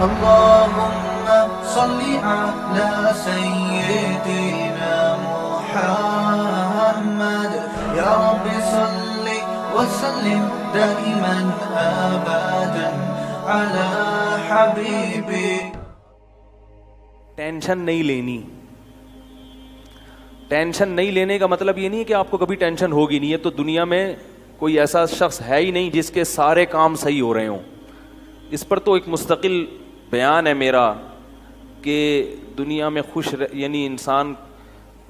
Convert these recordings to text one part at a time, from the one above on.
اللهم صل على سيدنا محمد يا رب صل وسلم دائما ابدا على حبيبي. ٹینشن نہیں لینی. ٹینشن نہیں لینے کا مطلب یہ نہیں ہے کہ آپ کو کبھی ٹینشن ہوگی نہیں. ہے تو دنیا میں کوئی ایسا شخص ہے ہی نہیں جس کے سارے کام صحیح ہو رہے ہوں. اس پر تو ایک مستقل بیان ہے میرا کہ دنیا میں یعنی انسان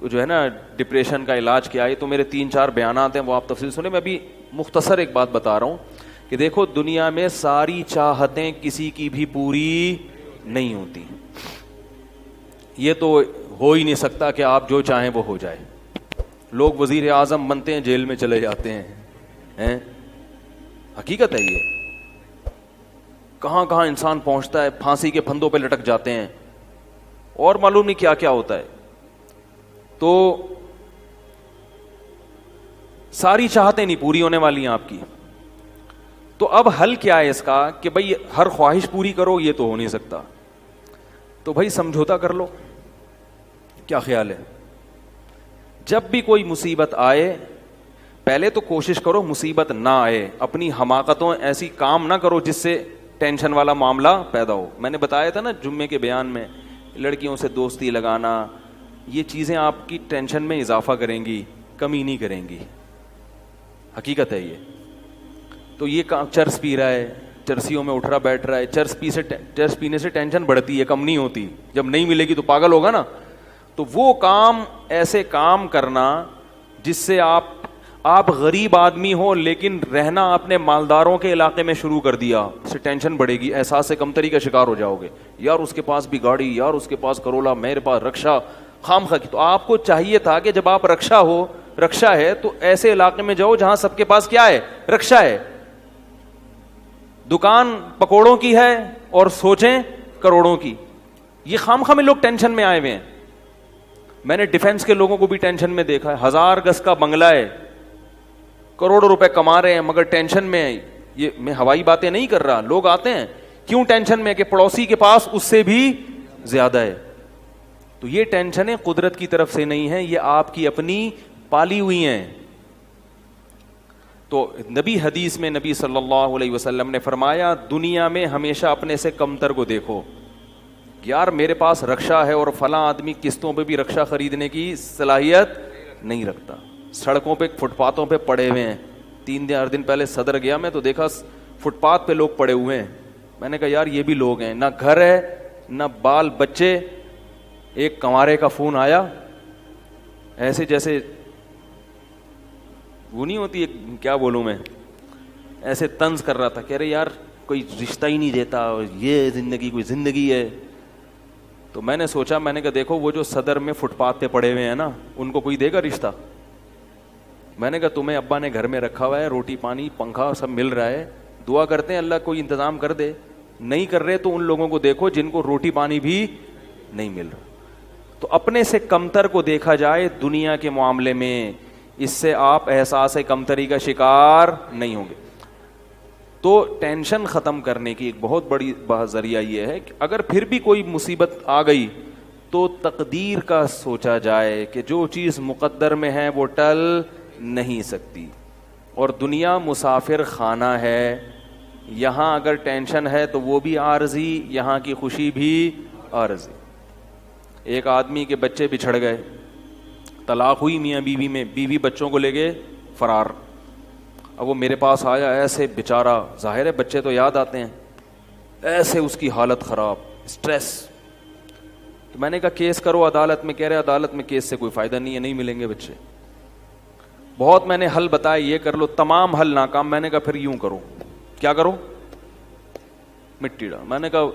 جو ہے نا ڈپریشن کا علاج کیا ہے. تو میرے 3-4 بیانات ہیں, وہ آپ تفصیل سنیں. میں ابھی مختصر ایک بات بتا رہا ہوں کہ دیکھو دنیا میں ساری چاہتیں کسی کی بھی پوری نہیں ہوتی. یہ تو ہو ہی نہیں سکتا کہ آپ جو چاہیں وہ ہو جائے. لوگ وزیر اعظم بنتے ہیں, جیل میں چلے جاتے ہیں. حقیقت ہے یہ. کہاں کہاں انسان پہنچتا ہے, پھانسی کے پھندوں پہ لٹک جاتے ہیں, اور معلوم نہیں کیا کیا ہوتا ہے. تو ساری چاہتیں نہیں پوری ہونے والی ہیں آپ کی. تو اب حل کیا ہے اس کا کہ بھائی ہر خواہش پوری کرو, یہ تو ہو نہیں سکتا. تو بھائی سمجھوتا کر لو. کیا خیال ہے؟ جب بھی کوئی مصیبت آئے پہلے تو کوشش کرو مصیبت نہ آئے. اپنی حماقتوں ایسی کام نہ کرو جس سے ٹینشن والا معاملہ پیدا ہو. میں نے بتایا تھا نا جمعے کے بیان میں, لڑکیوں سے دوستی لگانا, یہ چیزیں آپ کی ٹینشن میں اضافہ کریں گی, کمی نہیں کریں گی. حقیقت ہے یہ. تو یہ چرس پی رہا ہے, چرسیوں میں اٹھ رہا بیٹھ رہا ہے, چرس پینے سے ٹینشن بڑھتی ہے, کم نہیں ہوتی. جب نہیں ملے گی تو پاگل ہوگا نا. تو وہ کام, ایسے کام کرنا جس سے آپ غریب آدمی ہو لیکن رہنا اپنے مالداروں کے علاقے میں شروع کر دیا, اس سے ٹینشن بڑھے گی, احساس کمتری کا شکار ہو جاؤ گے. یار اس کے پاس بھی گاڑی, یار اس کے پاس کرولا, میرے پاس رکشا, خام خا کی. تو آپ کو چاہیے تھا کہ جب آپ رکشا ہے تو ایسے علاقے میں جاؤ جہاں سب کے پاس کیا ہے, رکشا ہے. دکان پکوڑوں کی ہے اور سوچیں کروڑوں کی. یہ خام خواہ میں لوگ ٹینشن میں آئے ہوئے ہیں. میں نے ڈیفنس کے لوگوں کو بھی ٹینشن میں دیکھا ہے. 1000 گز کا بنگلہ ہے, کروڑوں روپے کما رہے ہیں مگر ٹینشن میں ہے. یہ میں ہوائی باتیں نہیں کر رہا. لوگ آتے ہیں کیوں ٹینشن میں کہ پڑوسی کے پاس اس سے بھی زیادہ ہے. تو یہ ٹینشنیں قدرت کی طرف سے نہیں ہیں, یہ آپ کی اپنی پالی ہوئی ہیں. تو حدیث میں نبی صلی اللہ علیہ وسلم نے فرمایا دنیا میں ہمیشہ اپنے سے کمتر کو دیکھو. یار میرے پاس رکشا ہے اور فلاں آدمی قسطوں پہ بھی رکشا خریدنے کی صلاحیت نہیں رکھتا. سڑکوں پہ فٹ پاتھوں پہ پڑے ہوئے ہیں. 3-4 دن پہلے صدر گیا میں تو دیکھا فٹ پاتھ پہ لوگ پڑے ہوئے ہیں. میں نے کہا یار یہ بھی لوگ ہیں, نہ گھر ہے نہ بال بچے. ایک کنوارے کا فون آیا, ایسے جیسے وہ نہیں ہوتی, کیا بولوں میں, ایسے طنز کر رہا تھا. کہہ رہے یار کوئی رشتہ ہی نہیں دیتا, یہ زندگی کوئی زندگی ہے. تو میں نے سوچا, میں نے کہا دیکھو وہ جو صدر میں فٹ پاتھ پہ پڑے ہوئے ہیں نا, ان کو کوئی دے گا رشتہ؟ میں نے کہا تمہیں ابا نے گھر میں رکھا ہوا ہے, روٹی پانی پنکھا سب مل رہا ہے, دعا کرتے ہیں اللہ کوئی انتظام کر دے. نہیں کر رہے تو ان لوگوں کو دیکھو جن کو روٹی پانی بھی نہیں مل رہا. تو اپنے سے کمتر کو دیکھا جائے دنیا کے معاملے میں, اس سے آپ احساس کمتری کا شکار نہیں ہوں گے. تو ٹینشن ختم کرنے کی ایک بہت بڑی ذریعہ یہ ہے کہ اگر پھر بھی کوئی مصیبت آ گئی تو تقدیر کا سوچا جائے کہ جو چیز مقدر میں ہے وہ ٹل نہیں سکتی. اور دنیا مسافر خانہ ہے, یہاں اگر ٹینشن ہے تو وہ بھی عارضی, یہاں کی خوشی بھی عارضی. ایک آدمی کے بچے بچھڑ گئے, طلاق ہوئی میاں بیوی میں, بیوی بچوں کو لے گئے فرار. اب وہ میرے پاس آیا, ایسے بیچارہ, ظاہر ہے بچے تو یاد آتے ہیں, ایسے اس کی حالت خراب, اسٹریس. تو میں نے کہا کیس کرو عدالت میں. کہہ رہے عدالت میں کیس سے کوئی فائدہ نہیں ہے, نہیں ملیں گے بچے. بہت میں نے حل بتائے, یہ کر لو, تمام حل ناکام. میں نے کہا پھر یوں کرو. کیا کرو؟ مٹی ڈال. میں نے کہا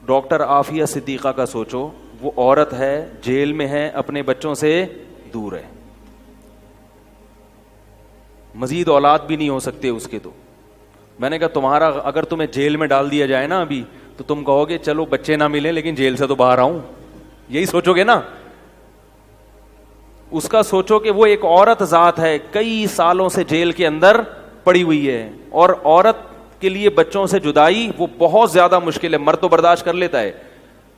ڈاکٹر عافیہ صدیقہ کا سوچو, وہ عورت ہے, جیل میں ہے, اپنے بچوں سے دور ہے, مزید اولاد بھی نہیں ہو سکتے اس کے. تو میں نے کہا تمہارا اگر تمہیں جیل میں ڈال دیا جائے نا ابھی, تو تم کہو گے چلو بچے نہ ملیں لیکن جیل سے تو باہر آؤں, یہی سوچو گے نا. اس کا سوچو کہ وہ ایک عورت ذات ہے, کئی سالوں سے جیل کے اندر پڑی ہوئی ہے, اور عورت کے لیے بچوں سے جدائی وہ بہت زیادہ مشکل ہے, مرد تو برداشت کر لیتا ہے.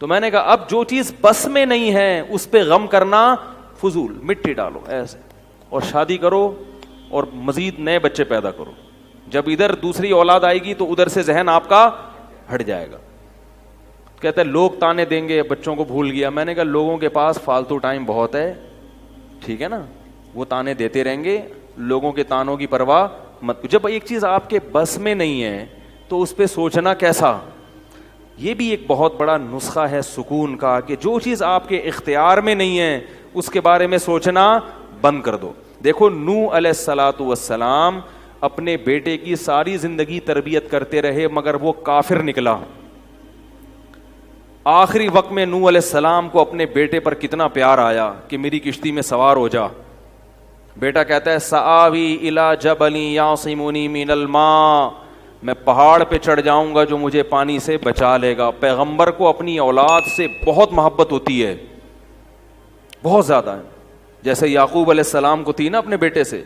تو میں نے کہا اب جو چیز بس میں نہیں ہے اس پہ غم کرنا فضول, مٹی ڈالو ایسے اور شادی کرو اور مزید نئے بچے پیدا کرو. جب ادھر دوسری اولاد آئے گی تو ادھر سے ذہن آپ کا ہٹ جائے گا. کہتے ہیں لوگ تانے دیں گے, بچوں کو بھول گیا. میں نے کہا لوگوں کے پاس فالتو ٹائم بہت ہے, ٹھیک ہے نا, وہ تانے دیتے رہیں گے, لوگوں کے تانوں کی پرواہ مت. جب ایک چیز آپ کے بس میں نہیں ہے تو اس پہ سوچنا کیسا. یہ بھی ایک بہت بڑا نسخہ ہے سکون کا کہ جو چیز آپ کے اختیار میں نہیں ہے اس کے بارے میں سوچنا بند کر دو. دیکھو نوح علیہ الصلاۃ والسلام اپنے بیٹے کی ساری زندگی تربیت کرتے رہے مگر وہ کافر نکلا. آخری وقت میں نوح علیہ السلام کو اپنے بیٹے پر کتنا پیار آیا کہ میری کشتی میں سوار ہو جا. بیٹا کہتا ہے سآوی الی جبل یعصمنی من الماء, میں پہاڑ پہ چڑھ جاؤں گا جو مجھے پانی سے بچا لے گا. پیغمبر کو اپنی اولاد سے بہت محبت ہوتی ہے, بہت زیادہ ہے. جیسے یعقوب علیہ السلام کو تھی نا اپنے بیٹے سے.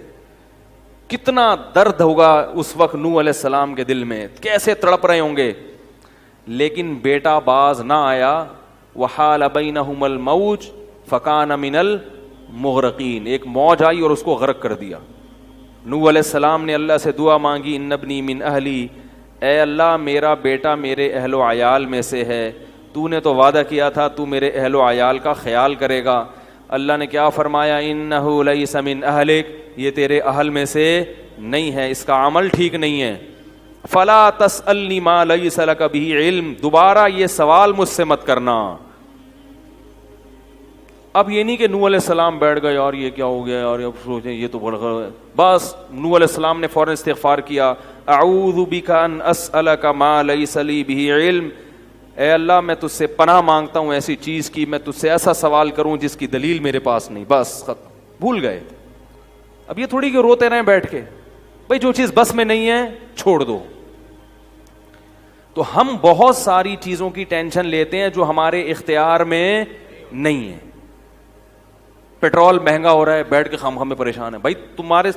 کتنا درد ہوگا اس وقت نوح علیہ السلام کے دل میں, کیسے تڑپ رہے ہوں گے. لیکن بیٹا باز نہ آیا. وحال بینہم الموج فکان من المغرقین, ایک موج آئی اور اس کو غرق کر دیا. نوح علیہ السلام نے اللہ سے دعا مانگی ان ابنی من اہلی, اے اللہ میرا بیٹا میرے اہل و عیال میں سے ہے, تو نے تو وعدہ کیا تھا تو میرے اہل و عیال کا خیال کرے گا. اللہ نے کیا فرمایا انہ لیس من اہلک, یہ تیرے اہل میں سے نہیں ہے, اس کا عمل ٹھیک نہیں ہے. فلا تسألنی ما لیس لک بہ علم, دوبارہ یہ سوال مجھ سے مت کرنا. اب یہ نہیں کہ نوح علیہ السلام بیٹھ گئے اور یہ کیا ہو گیا اور اب سوچیں یہ تو بڑا, بس نوح علیہ السلام نے فوراً استغفار کیا. اعوذ بک ان اسألک ما لیس لی بہ علم, اے اللہ میں تجھ سے پناہ مانگتا ہوں ایسی چیز کی, میں تجھ سے ایسا سوال کروں جس کی دلیل میرے پاس نہیں. بس ختم, بھول گئے. اب یہ تھوڑی کہ روتے رہیں بیٹھ کے, بھئی جو چیز بس میں نہیں ہے چھوڑ دو. تو ہم بہت ساری چیزوں کی ٹینشن لیتے ہیں جو ہمارے اختیار میں نہیں ہے. پیٹرول مہنگا ہو رہا ہے, بیٹھ کے خام میں پریشان ہے. بھائی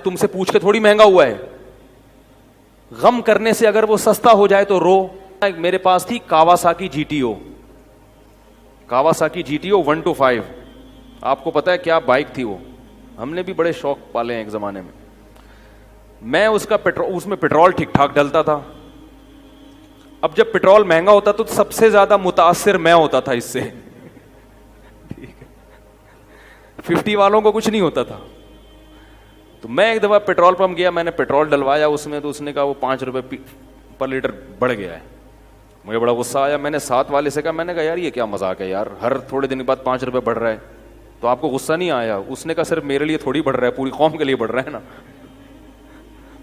تم سے پوچھ کے تھوڑی مہنگا ہوا ہے. غم کرنے سے اگر وہ سستا ہو جائے تو رو. میرے پاس تھی Kawasaki G T O, Kawasaki G T O 125. آپ کو پتا ہے کیا بائک تھی وہ, ہم نے بھی بڑے شوق پالے ہیں ایک زمانے میں. میں اس میں پیٹرول ٹھیک ٹھاک ڈلتا تھا. اب جب پیٹرول مہنگا ہوتا تو سب سے زیادہ متاثر میں ہوتا تھا اس سے. 50 والوں کو کچھ نہیں ہوتا تھا. تو میں ایک دفعہ پیٹرول پمپ گیا, میں نے پیٹرول ڈلوایا اس میں, تو اس نے کہا وہ 5 روپے پر لیٹر بڑھ گیا ہے. مجھے بڑا غصہ آیا. میں نے ساتھ والے سے کہا, میں نے کہا یار یہ کیا مذاق ہے یار, ہر تھوڑے دن کے بعد 5 روپے بڑھ رہا ہے, تو آپ کو غصہ نہیں آیا؟ اس نے کہا صرف میرے لیے تھوڑی بڑھ رہا ہے, پوری قوم کے لیے بڑھ رہا ہے نا.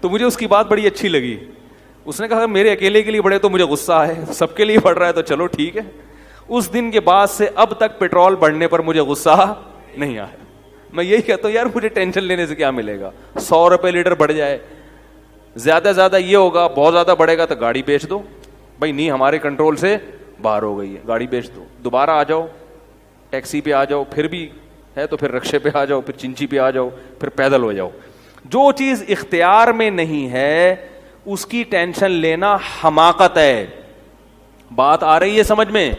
تو مجھے اس کی بات بڑی اچھی لگی. اس نے کہا میرے اکیلے کے لیے بڑھے تو مجھے غصہ آئے, سب کے لیے بڑھ رہا ہے تو چلو ٹھیک ہے. اس دن کے بعد سے اب تک پیٹرول بڑھنے پر مجھے غصہ نہیں آیا. میں یہی کہتا ہوں یار مجھے ٹینشن لینے سے کیا ملے گا, 100 روپے لیٹر بڑھ جائے, زیادہ سے زیادہ یہ ہوگا, بہت زیادہ بڑھے گا تو گاڑی بیچ دو. بھائی نہیں ہمارے کنٹرول سے باہر ہو گئی ہے, گاڑی بیچ دو, دوبارہ آ جاؤ, ٹیکسی پہ آ جاؤ, پھر بھی ہے تو پھر رکشے پہ آ جاؤ, پھر چنچی پہ آ جاؤ, پھر پیدل ہو جاؤ. جو چیز اختیار میں نہیں ہے اس کی ٹینشن لینا حماقت ہے. بات آ رہی ہے سمجھ میں؟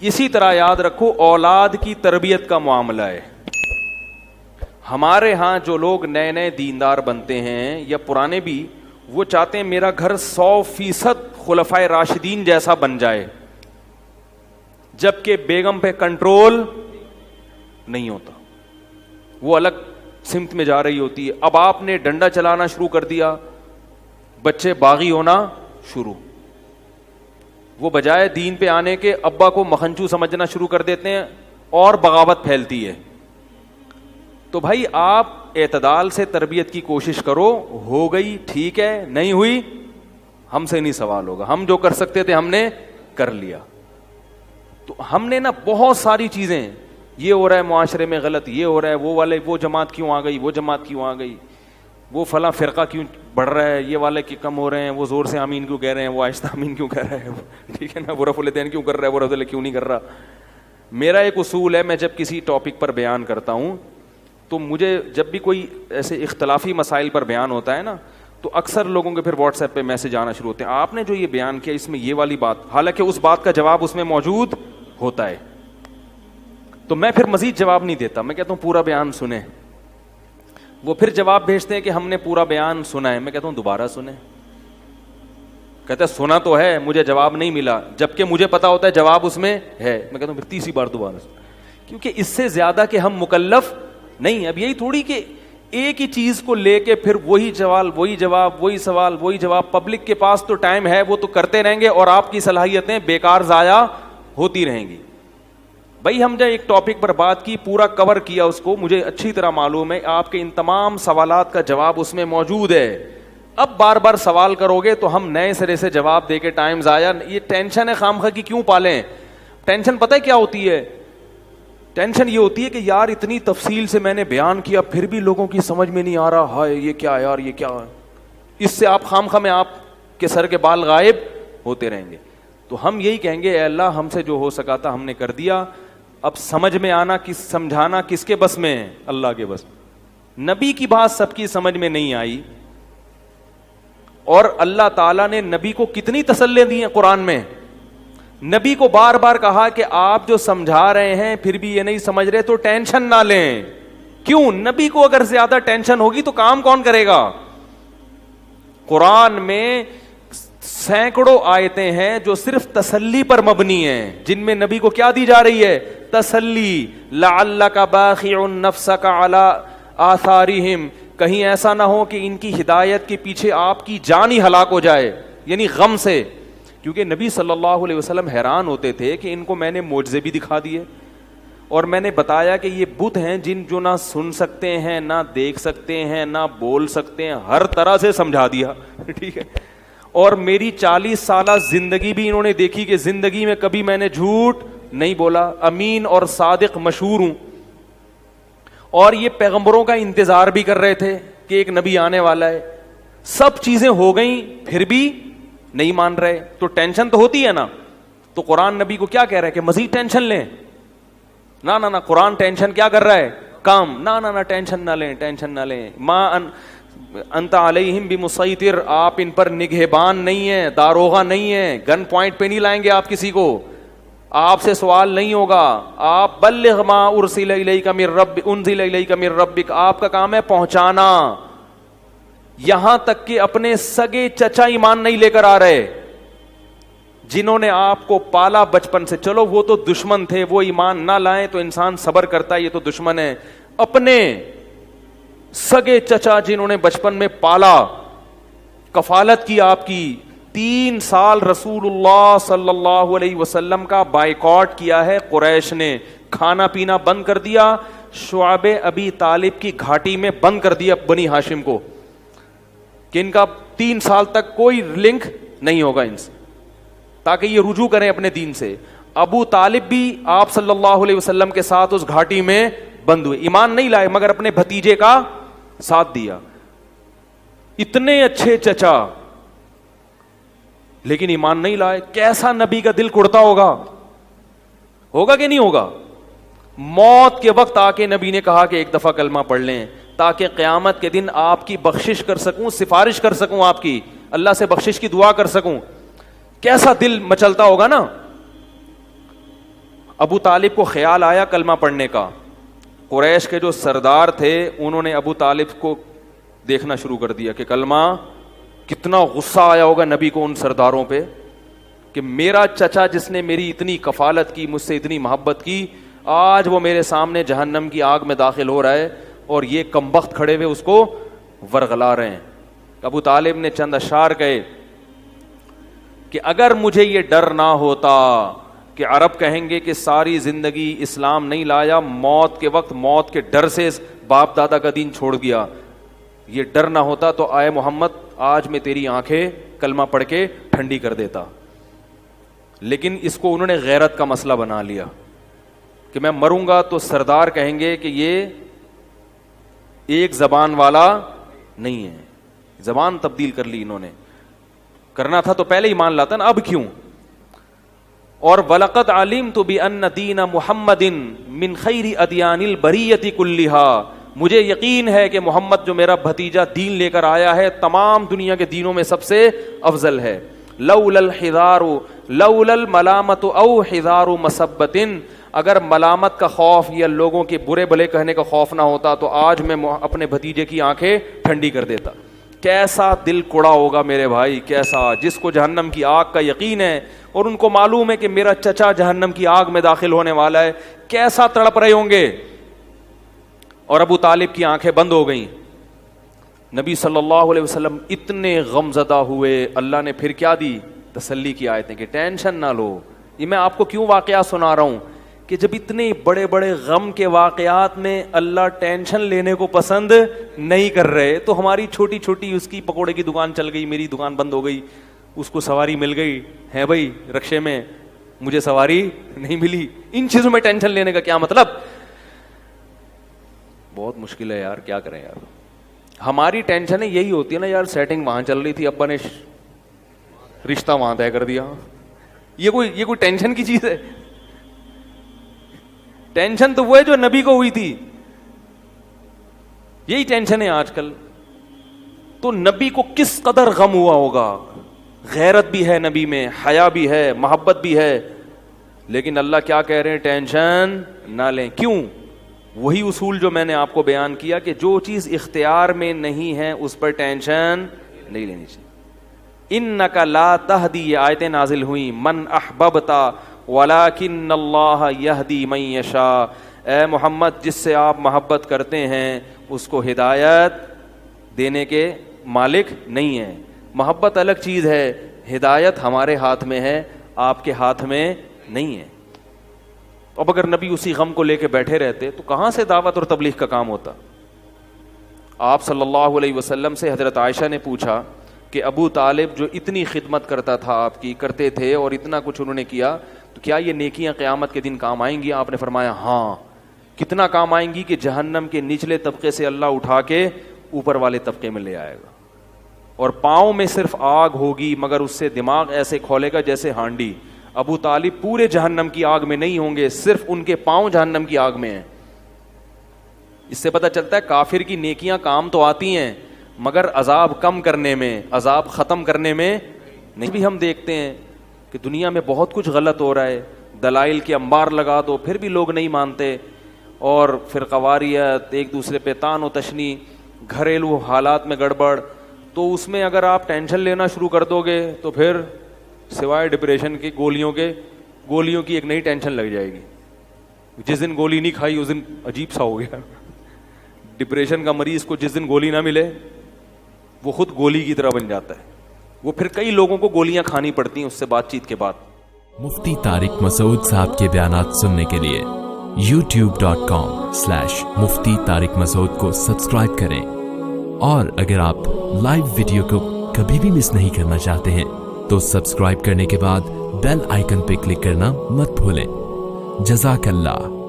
اسی طرح یاد رکھو اولاد کی تربیت کا معاملہ ہے. ہمارے ہاں جو لوگ نئے نئے دیندار بنتے ہیں یا پرانے بھی, وہ چاہتے ہیں میرا گھر 100% خلفائے راشدین جیسا بن جائے, جبکہ بیگم پہ کنٹرول نہیں ہوتا, وہ الگ سمت میں جا رہی ہوتی ہے. اب آپ نے ڈنڈا چلانا شروع کر دیا, بچے باغی ہونا شروع. وہ بجائے دین پہ آنے کے ابا کو مکھنچو سمجھنا شروع کر دیتے ہیں اور بغاوت پھیلتی ہے. تو بھائی آپ اعتدال سے تربیت کی کوشش کرو, ہو گئی ٹھیک ہے, نہیں ہوئی ہم سے نہیں سوال ہوگا, ہم جو کر سکتے تھے ہم نے کر لیا. تو ہم نے نا بہت ساری چیزیں, یہ ہو رہا ہے معاشرے میں غلط, یہ ہو رہا ہے, وہ والے وہ جماعت کیوں آ گئی, وہ جماعت کیوں آ گئی, وہ فلاں فرقہ کیوں بڑھ رہا ہے, یہ والے کی کم ہو رہے ہیں, وہ زور سے آمین کیوں کہہ رہے ہیں, وہ آہستہ آمین کیوں کہہ رہے ہیں, ٹھیک ہے نا, وہ رفع الیدین کیوں کر رہا ہے, وہ رفع کیوں نہیں کر رہا. میرا ایک اصول ہے, میں جب کسی ٹاپک پر بیان کرتا ہوں تو مجھے جب بھی کوئی ایسے اختلافی مسائل پر بیان ہوتا ہے نا, تو اکثر لوگوں کے پھر واٹس ایپ پہ میسج آنا شروع ہوتے ہیں, آپ نے جو یہ بیان کیا اس میں یہ والی بات, حالانکہ اس بات کا جواب اس میں موجود ہوتا ہے. تو میں پھر مزید جواب نہیں دیتا, میں کہتا ہوں پورا بیان سنیں. وہ پھر جواب بھیجتے ہیں کہ ہم نے پورا بیان سنا ہے. میں کہتا ہوں دوبارہ سنیں. کہتے ہیں سنا تو ہے, مجھے جواب نہیں ملا, جبکہ مجھے پتا ہوتا ہے جواب اس میں ہے. میں کہتا ہوں پھر تیسری بار دوبارہ سنیں, کیونکہ اس سے زیادہ کہ ہم مکلف نہیں. اب یہی تھوڑی کہ ایک ہی چیز کو لے کے پھر وہی سوال وہی جواب وہی سوال وہی جواب. پبلک کے پاس تو ٹائم ہے, وہ تو کرتے رہیں گے اور آپ کی صلاحیتیں بیکار ضائع ہوتی رہیں گی. بھائی ہم جو ایک ٹاپک پر بات کی, پورا کور کیا اس کو, مجھے اچھی طرح معلوم ہے آپ کے ان تمام سوالات کا جواب اس میں موجود ہے. اب بار بار سوال کرو گے تو ہم نئے سرے سے جواب دے کے ٹائم ضائع, یہ ٹینشن ہے خام خواہ کی کیوں پالیں. ٹینشن پتہ ہے کیا ہوتی ہے؟ ٹینشن یہ ہوتی ہے کہ یار اتنی تفصیل سے میں نے بیان کیا پھر بھی لوگوں کی سمجھ میں نہیں آ رہا, ہائے یہ کیا یار, یہ کیا ہے. اس سے آپ خام خواہ میں آپ کے سر کے بال غائب ہوتے رہیں گے. تو ہم یہی کہیں گے, اے اللہ ہم سے جو ہو سکا تھا ہم نے کر دیا. اب سمجھ میں آنا سمجھانا کس کے بس میں ہے؟ اللہ کے بس. نبی کی بات سب کی سمجھ میں نہیں آئی, اور اللہ تعالیٰ نے نبی کو کتنی تسلیاں دی ہیں قرآن میں. نبی کو بار بار کہا کہ آپ جو سمجھا رہے ہیں پھر بھی یہ نہیں سمجھ رہے تو ٹینشن نہ لیں. کیوں؟ نبی کو اگر زیادہ ٹینشن ہوگی تو کام کون کرے گا؟ قرآن میں سینکڑوں آیتیں ہیں جو صرف تسلی پر مبنی ہیں, جن میں نبی کو کیا دی جا رہی ہے؟ تسلی. لعلک باخع نفسک علی آثارہم, کہیں ایسا نہ ہو کہ ان کی ہدایت کے پیچھے آپ کی جان ہی ہلاک ہو جائے, یعنی غم سے. کیونکہ نبی صلی اللہ علیہ وسلم حیران ہوتے تھے کہ ان کو میں نے معجزے بھی دکھا دیے, اور میں نے بتایا کہ یہ بت ہیں جن جو نہ سن سکتے ہیں, نہ دیکھ سکتے ہیں, نہ بول سکتے ہیں, ہر طرح سے سمجھا دیا. ٹھیک ہے, اور میری 40 سالہ زندگی بھی انہوں نے دیکھی کہ زندگی میں کبھی میں نے جھوٹ نہیں بولا, امین اور صادق مشہور ہوں. اور یہ پیغمبروں کا انتظار بھی کر رہے تھے کہ ایک نبی آنے والا ہے. سب چیزیں ہو گئیں پھر بھی نہیں مان رہے, تو ٹینشن تو ہوتی ہے نا. تو قرآن نبی کو کیا کہہ رہا ہے کہ مزید ٹینشن لیں؟ نہ قرآن ٹینشن کیا کر رہا ہے؟ کام. نہ ٹینشن نہ لیں, ٹینشن نہ لیں. انت علیہم بمسیطر, آپ ان پر نگہبان نہیں ہیں, داروغہ نہیں ہیں, گن پوائنٹ پہ نہیں لائیں گے آپ کسی کو, آپ سے سوال نہیں ہوگا. آپ بلغ ما ارسل الیک من ربک, آپ کا کام ہے پہنچانا. یہاں تک کہ اپنے سگے چچا ایمان نہیں لے کر آ رہے, جنہوں نے آپ کو پالا بچپن سے. چلو وہ تو دشمن تھے, وہ ایمان نہ لائیں تو انسان صبر کرتا ہے, یہ تو دشمن ہے. اپنے سگے چچا جنہوں نے بچپن میں پالا, کفالت کی آپ کی, 3 سال رسول اللہ صلی اللہ علیہ وسلم کا بائیکاٹ کیا ہے قریش نے, کھانا پینا بند کر دیا, شعب ابی طالب کی گھاٹی میں بند کر دیا بنی ہاشم کو, کہ ان کا 3 سال تک کوئی لنک نہیں ہوگا ان سے, تاکہ یہ رجوع کریں اپنے دین سے. ابو طالب بھی آپ صلی اللہ علیہ وسلم کے ساتھ اس گھاٹی میں بند ہوئے, ایمان نہیں لائے مگر اپنے بھتیجے کا ساتھ دیا. اتنے اچھے چچا لیکن ایمان نہیں لائے. کیسا نبی کا دل کڑتا ہوگا کہ نہیں ہوگا؟ موت کے وقت آ کے نبی نے کہا کہ ایک دفعہ کلمہ پڑھ لیں تاکہ قیامت کے دن آپ کی بخشش کر سکوں, سفارش کر سکوں, آپ کی اللہ سے بخشش کی دعا کر سکوں. کیسا دل مچلتا ہوگا نا. ابو طالب کو خیال آیا کلمہ پڑھنے کا. قریش کے جو سردار تھے انہوں نے ابو طالب کو دیکھنا شروع کر دیا کہ کلمہ, کتنا غصہ آیا ہوگا نبی کو ان سرداروں پہ کہ میرا چچا جس نے میری اتنی کفالت کی, مجھ سے اتنی محبت کی, آج وہ میرے سامنے جہنم کی آگ میں داخل ہو رہا ہے اور یہ کمبخت کھڑے ہوئے اس کو ورغلا رہے ہیں. ابو طالب نے چند اشعار کہے کہ اگر مجھے یہ ڈر نہ ہوتا کہ عرب کہیں گے کہ ساری زندگی اسلام نہیں لایا, موت کے وقت موت کے ڈر سے باپ دادا کا دین چھوڑ دیا, یہ ڈر نہ ہوتا تو آئے محمد آج میں تیری آنکھیں کلمہ پڑھ کے ٹھنڈی کر دیتا. لیکن اس کو انہوں نے غیرت کا مسئلہ بنا لیا کہ میں مروں گا تو سردار کہیں گے کہ یہ ایک زبان والا نہیں ہے. زبان تبدیل کر لی انہوں نے, کرنا تھا تو پہلے ہی مان لاتا نا, اب کیوں. اور وَلَقَدْ عَلِمْتُ بِأَنَّ دِينَ مُحَمَّدٍ مِّن خَيْرِ أَدْيَانِ الْبَرِيَّةِ كُلِّهَا مجھے یقین ہے کہ محمد جو میرا بھتیجا دین لے کر آیا ہے تمام دنیا کے دینوں میں سب سے افضل ہے. لولا الحذار لولا الملامت او حذار مسبت، اگر ملامت کا خوف یا لوگوں کے برے بھلے کہنے کا خوف نہ ہوتا تو آج میں اپنے بھتیجے کی آنکھیں ٹھنڈی کر دیتا. کیسا دل کوڑا ہوگا میرے بھائی، کیسا، جس کو جہنم کی آگ کا یقین ہے اور ان کو معلوم ہے کہ میرا چچا جہنم کی آگ میں داخل ہونے والا ہے، کیسا تڑپ رہے ہوں گے. اور ابو طالب کی آنکھیں بند ہو گئیں. نبی صلی اللہ علیہ وسلم اتنے غم زدہ ہوئے، اللہ نے پھر کیا دی؟ تسلی کی آیتیں کہ ٹینشن نہ لو. یہ میں آپ کو کیوں واقعات سنا رہا ہوں کہ جب اتنے بڑے بڑے غم کے واقعات میں اللہ ٹینشن لینے کو پسند نہیں کر رہے، تو ہماری چھوٹی چھوٹی، اس کی پکوڑے کی دکان چل گئی، میری دکان بند ہو گئی، اس کو سواری مل گئی ہے بھائی رکشے میں، مجھے سواری نہیں ملی، ان چیزوں میں ٹینشن لینے کا کیا مطلب؟ بہت مشکل ہے یار، کیا کریں یار. ہماری ٹینشن یہی ہوتی ہے نا یار، سیٹنگ وہاں چل رہی تھی، ابا نے رشتہ وہاں طے کر دیا. یہ کوئی ٹینشن کی چیز ہے؟ ٹینشن تو وہ ہے جو نبی کو ہوئی تھی، یہی ٹینشن ہے آج کل. تو نبی کو کس قدر غم ہوا ہوگا، غیرت بھی ہے نبی میں، حیا بھی ہے، محبت بھی ہے، لیکن اللہ کیا کہہ رہے ہیں؟ ٹینشن نہ لیں. کیوں؟ وہی اصول جو میں نے آپ کو بیان کیا کہ جو چیز اختیار میں نہیں ہے اس پر ٹینشن نہیں لینی چاہیے. انک لا تہدی، یہ آیتیں نازل ہوئیں، من احببتا ولکن اللہ یہدی من یشاء. اے محمد، جس سے آپ محبت کرتے ہیں اس کو ہدایت دینے کے مالک نہیں ہیں. محبت الگ چیز ہے، ہدایت ہمارے ہاتھ میں ہے، آپ کے ہاتھ میں نہیں ہے. اب اگر نبی اسی غم کو لے کے بیٹھے رہتے تو کہاں سے دعوت اور تبلیغ کا کام ہوتا؟ آپ صلی اللہ علیہ وسلم سے حضرت عائشہ نے پوچھا کہ ابو طالب جو اتنی خدمت کرتا تھا، آپ کی کرتے تھے اور اتنا کچھ انہوں نے کیا، تو کیا یہ نیکیاں قیامت کے دن کام آئیں گی؟ آپ نے فرمایا ہاں. کتنا کام آئیں گی کہ جہنم کے نچلے طبقے سے اللہ اٹھا کے اوپر والے طبقے میں لے آئے گا، اور پاؤں میں صرف آگ ہوگی مگر اس سے دماغ ایسے کھولے گا جیسے ہانڈی. ابو طالب پورے جہنم کی آگ میں نہیں ہوں گے، صرف ان کے پاؤں جہنم کی آگ میں ہیں. اس سے پتہ چلتا ہے کافر کی نیکیاں کام تو آتی ہیں مگر عذاب کم کرنے میں، عذاب ختم کرنے میں نہیں. بھی ہم دیکھتے ہیں کہ دنیا میں بہت کچھ غلط ہو رہا ہے، دلائل کے انبار لگا دو پھر بھی لوگ نہیں مانتے، اور فرقواریت، ایک دوسرے پہ طعن و تشنی، گھریلو حالات میں گڑبڑ. تو اس میں اگر آپ ٹینشن لینا شروع کر دو گے تو پھر سوائے ڈپریشن کی گولیوں کی ایک نئی ٹینشن لگ جائے گی. جس دن گولی نہیں کھائی اس دن عجیب سا ہو گیا. ڈپریشن کا مریض کو جس دن گولی نہ ملے وہ خود گولی کی طرح بن جاتا ہے، وہ پھر کئی لوگوں کو گولیاں کھانی پڑتی ہیں اس سے بات چیت کے بعد. مفتی طارق مسعود صاحب کے بیانات سننے کے لیے youtube.com/مفتی طارق مسعود کو سبسکرائب کریں، اور اگر آپ لائیو ویڈیو کو کبھی بھی مس نہیں کرنا چاہتے ہیں تو سبسکرائب کرنے کے بعد بیل آئیکن پہ کلک کرنا مت بھولیں. جزاک اللہ.